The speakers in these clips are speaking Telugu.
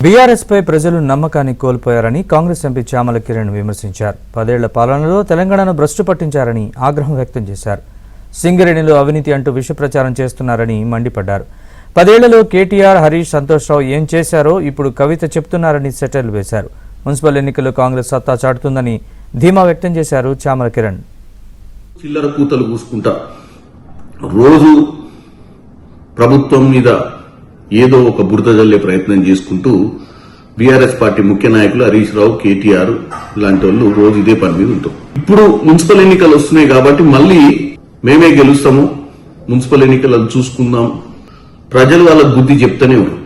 బీఆర్ఎస్ పై ప్రజలు నమ్మకాన్ని కోల్పోయారని కాంగ్రెస్ ఎంపీ చామల కిరణ్ విమర్శించారు. 10 ఏళ్ల పాలనలో తెలంగాణను భ్రష్టు పట్టించారని ఆగ్రహం వ్యక్తం చేశారు. సింగరేణిలో అవినీతి అంటూ విష ప్రచారం చేస్తున్నారని మండిపడ్డారు. 10 ఏళ్లలో కేటీఆర్, హరీష్, సంతోష్ రావు ఏం చేశారో ఇప్పుడు కవిత చెప్తున్నారని సెటైర్లు వేశారు. మున్సిపల్ ఎన్నికల్లో కాంగ్రెస్ సత్తా చాటుతుందని ధీమా వ్యక్తం చేశారు చామల కిరణ్. చిల్లర కూతలు కూసుకుంటా రోజు ప్రభుత్వం మీద ఏదో ఒక బురద జల్లే ప్రయత్నం చేసుకుంటూ బీఆర్ఎస్ పార్టీ ముఖ్య నాయకులు హరీష్ రావు, కేటీఆర్ లాంటి వాళ్ళు రోజు ఇదే పని మీద ఉంటారు. ఇప్పుడు మున్సిపల్ ఎన్నికలు వస్తున్నాయి కాబట్టి మళ్ళీ మేమే గెలుస్తాము, మున్సిపల్ ఎన్నికలు చూసుకుందాం, ప్రజలు వాళ్ళకు బుద్ధి చెప్తూనే ఉన్నారు.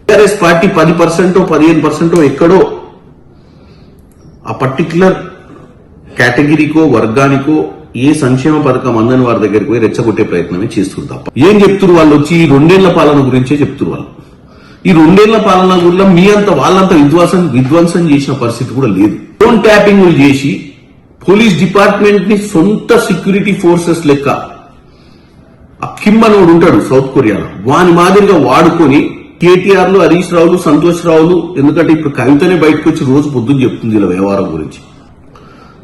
బీఆర్ఎస్ పార్టీ 10% 15% ఎక్కడో ఆ పర్టికులర్ కేటగిరీకో వర్గానికో ఏ సంక్షేమ పథకం అందని వారి దగ్గరికి పోయి రెచ్చగొట్టే ప్రయత్నమే చేస్తుంది తప్ప ఏం చెప్తున్నారు వాళ్ళు వచ్చి ఈ 2 ఏళ్ల పాలన గురించే చెప్తున్నారు. వాళ్ళు ఈ 2 ఏళ్ల పాలన గురించి మీ అంత వాళ్ళంతా విధ్వంసం చేసిన పరిస్థితి కూడా లేదు. ఫోన్ ట్యాపింగ్ చేసి పోలీస్ డిపార్ట్మెంట్ ని సొంత సెక్యూరిటీ ఫోర్సెస్ లెక్క కిమ్మనోడు ఉంటాడు సౌత్ కొరియాలో, వాని మాదిరిగా వాడుకొని కేటీఆర్లు, హరీష్ రావులు, సంతోష్ రావులు, ఎందుకంటే ఇప్పుడు కవితనే బయటకు వచ్చి రోజు పొద్దున్న చెప్తుంది ఇలా వ్యవహారం గురించి.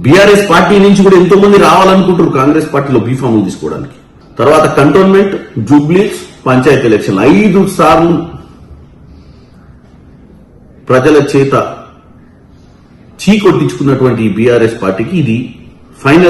బీఆర్ఎస్ పార్టీ నుంచి కూడా ఎంతో మంది రావాలనుకుంటారు కాంగ్రెస్ పార్టీలో బీఫామ్లు తీసుకోవడానికి. తర్వాత కంటోన్మెంట్, జూబ్లీస్, పంచాయతీ ఎలక్షన్ 5 సార్లు ప్రజల చేత చీకొట్టించుకున్నటువంటి బీఆర్ఎస్ పార్టీకి ఇది ఫైనల్.